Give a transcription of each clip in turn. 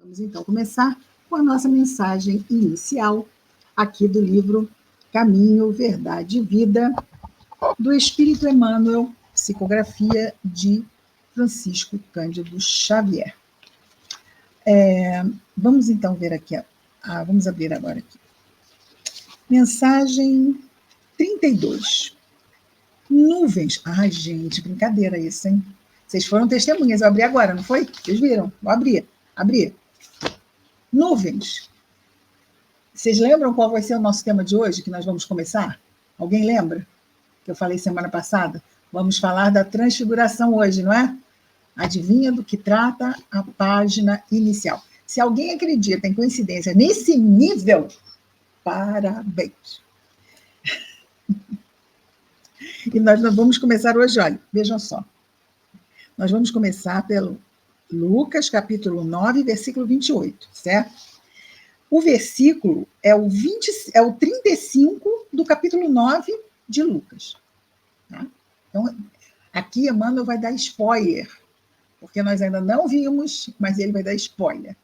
Vamos então começar com a nossa mensagem inicial, aqui do livro Caminho, Verdade e Vida, do Espírito Emmanuel, psicografia de Francisco Cândido Xavier. Vamos então ver aqui, vamos abrir agora aqui. Mensagem 32. Nuvens. Ai, gente, brincadeira isso, hein? Vocês foram testemunhas, eu abri agora, não foi? Vocês viram? Vou abrir. Nuvens. Vocês lembram qual vai ser o nosso tema de hoje, que nós vamos começar? Alguém lembra? Que eu falei semana passada? Vamos falar da transfiguração hoje, não é? Adivinha do que trata a página inicial. Se alguém acredita em coincidência nesse nível, parabéns. E nós vamos começar hoje, olha, vejam só. Nós vamos começar pelo Lucas, capítulo 9, versículo 28, certo? O versículo é o 35 do capítulo 9 de Lucas. Tá? Então, aqui Emmanuel vai dar spoiler, porque nós ainda não vimos, mas ele vai dar spoiler.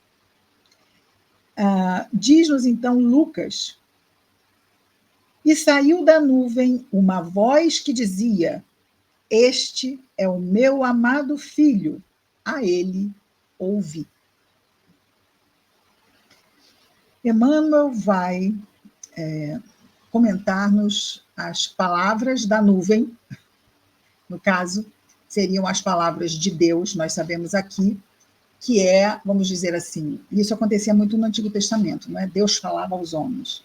Diz-nos então Lucas: e saiu da nuvem uma voz que dizia: este é o meu amado filho, a ele ouvi. Emmanuel vai comentar-nos as palavras da nuvem, no caso, seriam as palavras de Deus, nós sabemos aqui, que vamos dizer assim, isso acontecia muito no Antigo Testamento, não é? Deus falava aos homens,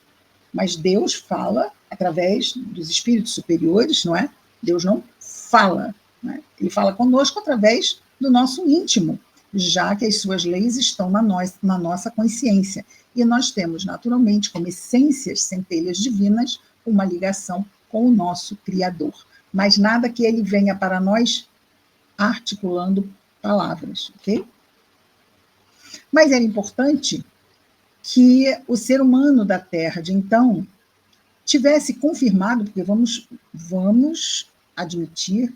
mas Deus fala através dos espíritos superiores, não é? Deus não fala, não é? Ele fala conosco através do nosso íntimo, já que as suas leis estão na nossa consciência. E nós temos, naturalmente, como essências, centelhas divinas, uma ligação com o nosso Criador. Mas nada que ele venha para nós articulando palavras, ok? Mas era importante que o ser humano da Terra de então tivesse confirmado, porque vamos admitir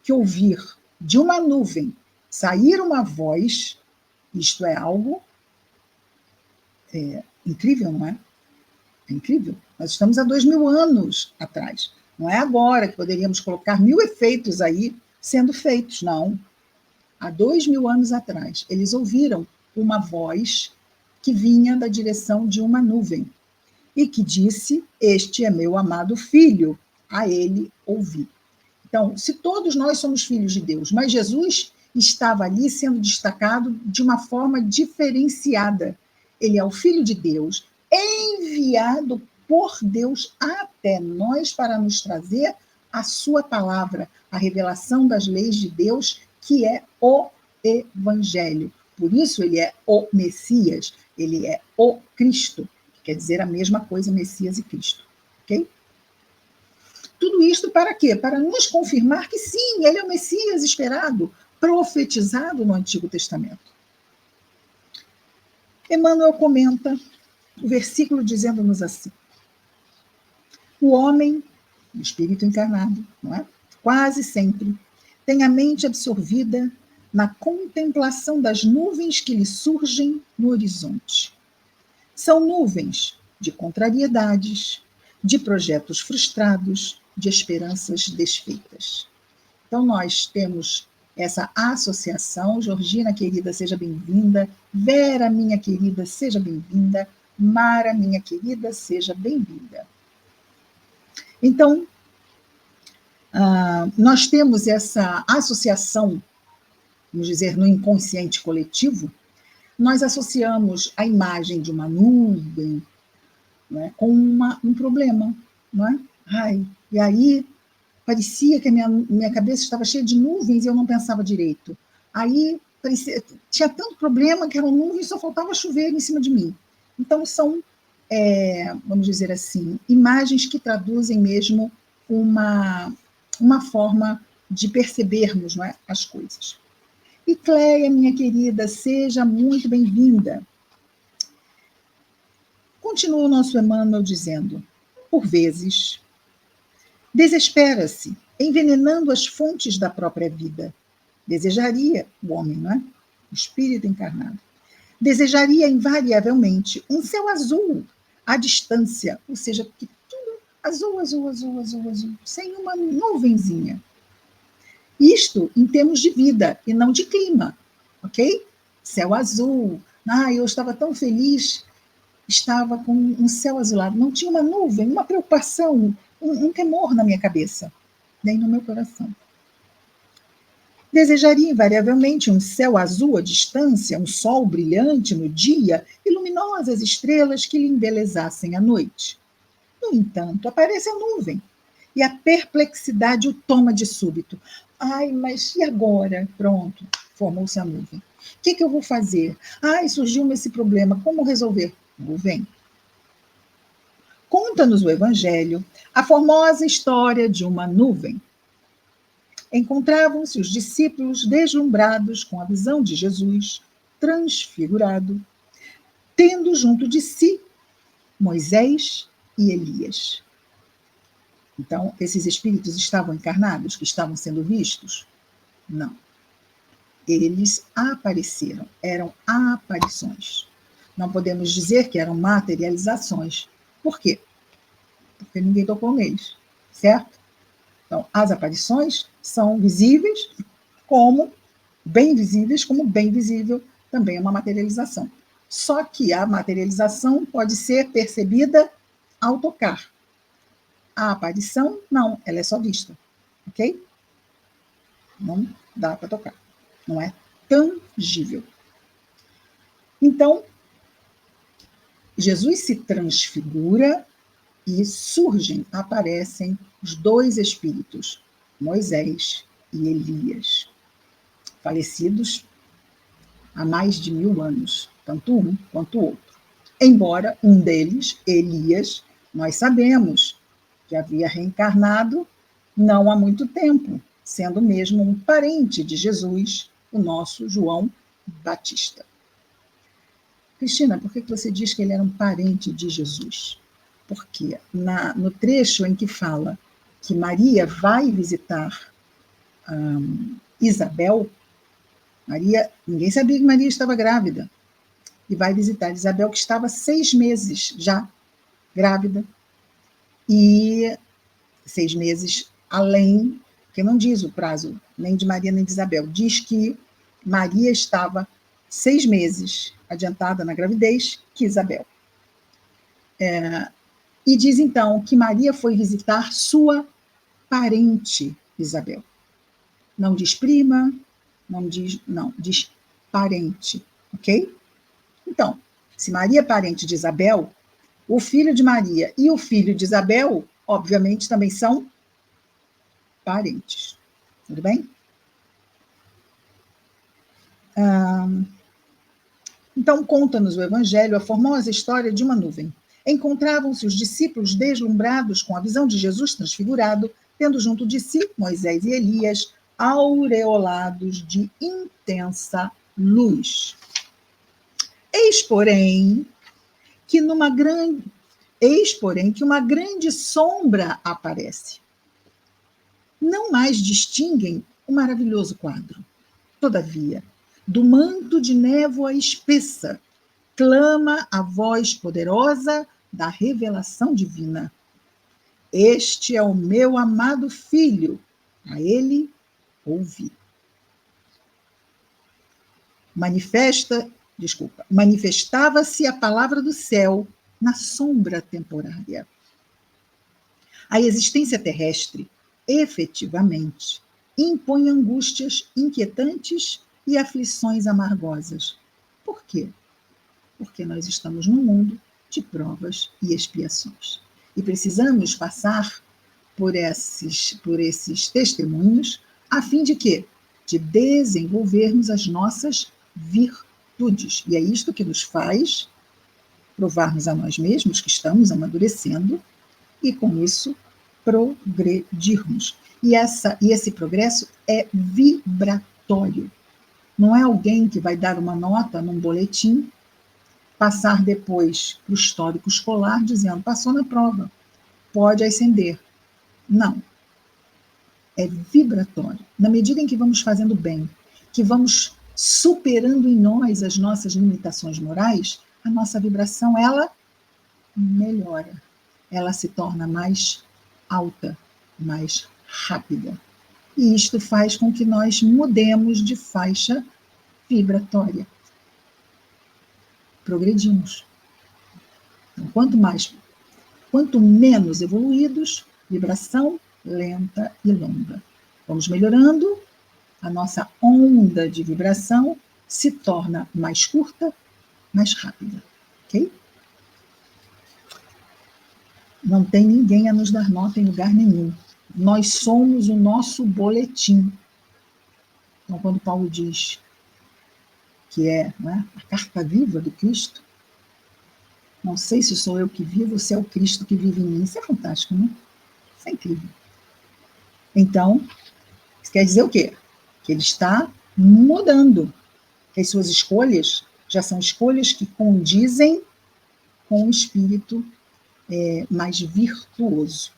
que ouvir de uma nuvem sair uma voz, isto é algo incrível, não é? É incrível. Nós estamos há 2000 anos atrás. Não é agora que poderíamos colocar 1000 efeitos aí sendo feitos, não. Há 2000 anos atrás, eles ouviram uma voz que vinha da direção de uma nuvem e que disse: este é meu amado filho, a ele ouvi. Então, se todos nós somos filhos de Deus, mas Jesus estava ali sendo destacado de uma forma diferenciada. Ele é o Filho de Deus, enviado por Deus até nós para nos trazer a sua palavra, a revelação das leis de Deus, que é o Evangelho. Por isso ele é o Messias, ele é o Cristo, que quer dizer a mesma coisa, Messias e Cristo. Ok? Tudo isto para quê? Para nos confirmar que sim, ele é o Messias esperado, profetizado no Antigo Testamento. Emmanuel comenta o versículo dizendo-nos assim: o homem, o espírito encarnado, não é? Quase sempre tem a mente absorvida na contemplação das nuvens que lhe surgem no horizonte. São nuvens de contrariedades, de projetos frustrados, de esperanças desfeitas. Então, nós temos essa associação. Georgina, querida, seja bem-vinda. Vera, minha querida, seja bem-vinda. Mara, minha querida, seja bem-vinda. Então, nós temos essa associação, vamos dizer, no inconsciente coletivo. Nós associamos a imagem de uma nuvem, não é, com um problema, não é? Ai, e aí parecia que a minha cabeça estava cheia de nuvens e eu não pensava direito. Aí tinha tanto problema que eram nuvens e só faltava chover em cima de mim. Então são, vamos dizer assim, imagens que traduzem mesmo uma forma de percebermos, não é, as coisas. E Cleia, minha querida, seja muito bem-vinda. Continua o nosso Emmanuel dizendo: por vezes, desespera-se, envenenando as fontes da própria vida. Desejaria o homem, não é? O espírito encarnado. Desejaria invariavelmente um céu azul à distância, ou seja, que tudo azul, azul, azul, azul, azul, sem uma nuvenzinha. Isto em termos de vida e não de clima, ok? Céu azul. Eu estava tão feliz, estava com um céu azulado. Não tinha uma nuvem, uma preocupação, um temor na minha cabeça, nem no meu coração. Desejaria invariavelmente um céu azul à distância, um sol brilhante no dia e luminosas estrelas que lhe embelezassem a noite. No entanto, aparece a nuvem e a perplexidade o toma de súbito. Ai, mas e agora? Pronto, formou-se a nuvem. O que eu vou fazer? Surgiu-me esse problema, como resolver? Nuvem. Conta-nos o Evangelho a formosa história de uma nuvem. Encontravam-se os discípulos deslumbrados com a visão de Jesus transfigurado, tendo junto de si Moisés e Elias. Então, esses espíritos estavam encarnados, que estavam sendo vistos? Não. Eles apareceram, eram aparições. Não podemos dizer que eram materializações. Por quê? Porque ninguém tocou neles, certo? Então, as aparições são visíveis, como bem visível também é uma materialização. Só que a materialização pode ser percebida ao tocar. A aparição, não, ela é só vista, ok? Não dá para tocar, não é tangível. Então, Jesus se transfigura e aparecem os dois espíritos, Moisés e Elias, falecidos há mais de 1000 anos, tanto um quanto o outro. Embora um deles, Elias, nós sabemos que havia reencarnado não há muito tempo, sendo mesmo um parente de Jesus, o nosso João Batista. Cristina, por que você diz que ele era um parente de Jesus? Porque no trecho em que fala que Maria vai visitar Isabel, ninguém sabia que Maria estava grávida, e vai visitar Isabel, que estava 6 meses já grávida, e 6 meses além, porque não diz o prazo nem de Maria nem de Isabel, diz que Maria estava 6 meses adiantada na gravidez que Isabel. E diz então que Maria foi visitar sua parente Isabel. Não diz prima, diz parente, ok? Então, se Maria é parente de Isabel, o filho de Maria e o filho de Isabel, obviamente, também são parentes. Tudo bem? Então, conta-nos o Evangelho a formosa história de uma nuvem. Encontravam-se os discípulos deslumbrados com a visão de Jesus transfigurado, tendo junto de si Moisés e Elias, aureolados de intensa luz. Eis, porém, que uma grande sombra aparece. Não mais distinguem o maravilhoso quadro. Todavia, do manto de névoa espessa, clama a voz poderosa da revelação divina. Este é o meu amado filho, a ele ouvi. Manifestava-se a palavra do céu na sombra temporária. A existência terrestre, efetivamente, impõe angústias inquietantes e aflições amargosas. Por quê? Porque nós estamos num mundo de provas e expiações. E precisamos passar por esses testemunhos, a fim de quê? De desenvolvermos as nossas virtudes. E é isto que nos faz provarmos a nós mesmos que estamos amadurecendo e, com isso, progredirmos. E esse progresso é vibratório. Não é alguém que vai dar uma nota num boletim, passar depois para o histórico escolar dizendo, passou na prova, pode ascender. Não. É vibratório. Na medida em que vamos fazendo bem, que vamos superando em nós as nossas limitações morais, a nossa vibração, ela melhora. Ela se torna mais alta, mais rápida. E isto faz com que nós mudemos de faixa vibratória. Progredimos. Então, quanto menos evoluídos, vibração lenta e longa. Vamos melhorando, a nossa onda de vibração se torna mais curta, mais rápida. Ok? Não tem ninguém a nos dar nota em lugar nenhum. Nós somos o nosso boletim. Então, quando Paulo diz que não é, a carta viva do Cristo, não sei se sou eu que vivo ou se é o Cristo que vive em mim. Isso é fantástico, né? Isso é incrível. Então, isso quer dizer o quê? Que ele está mudando. Que as suas escolhas já são escolhas que condizem com o espírito mais virtuoso.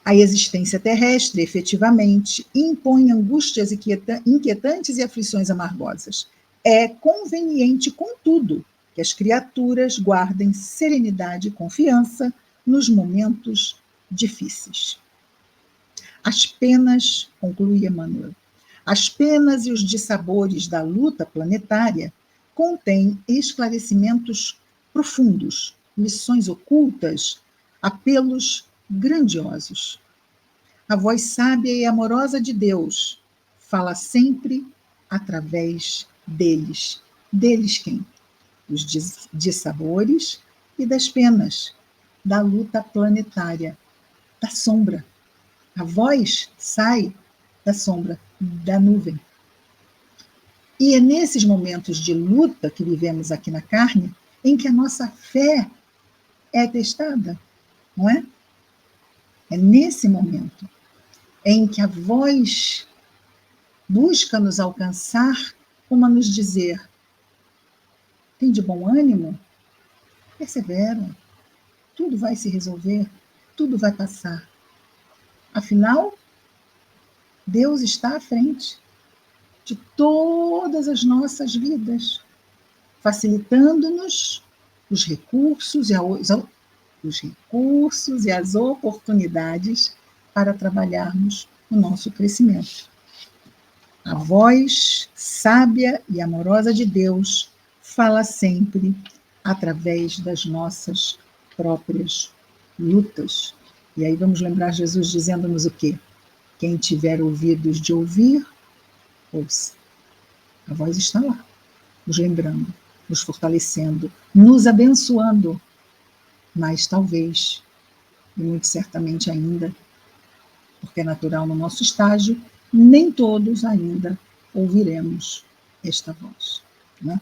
A existência terrestre, efetivamente, impõe angústias inquietantes e aflições amargosas. É conveniente, contudo, que as criaturas guardem serenidade e confiança nos momentos difíceis. As penas, conclui Emmanuel, as penas e os dissabores da luta planetária contêm esclarecimentos profundos, lições ocultas, apelos grandiosos. A voz sábia e amorosa de Deus fala sempre através deles. Deles quem? Dos dissabores e das penas, da luta planetária, da sombra. A voz sai da sombra, da nuvem. E é nesses momentos de luta que vivemos aqui na carne em que a nossa fé é testada, não é? É nesse momento em que a voz busca nos alcançar, como a nos dizer: tem de bom ânimo? Persevera, tudo vai se resolver, tudo vai passar. Afinal, Deus está à frente de todas as nossas vidas, facilitando-nos os recursos e as oportunidades para trabalharmos o nosso crescimento. A voz sábia e amorosa de Deus fala sempre através das nossas próprias lutas. E aí vamos lembrar Jesus dizendo-nos o quê? Quem tiver ouvidos de ouvir, ouça. A voz está lá, nos lembrando, nos fortalecendo, nos abençoando. Mas talvez, e muito certamente ainda, porque é natural no nosso estágio, nem todos ainda ouviremos esta voz, né?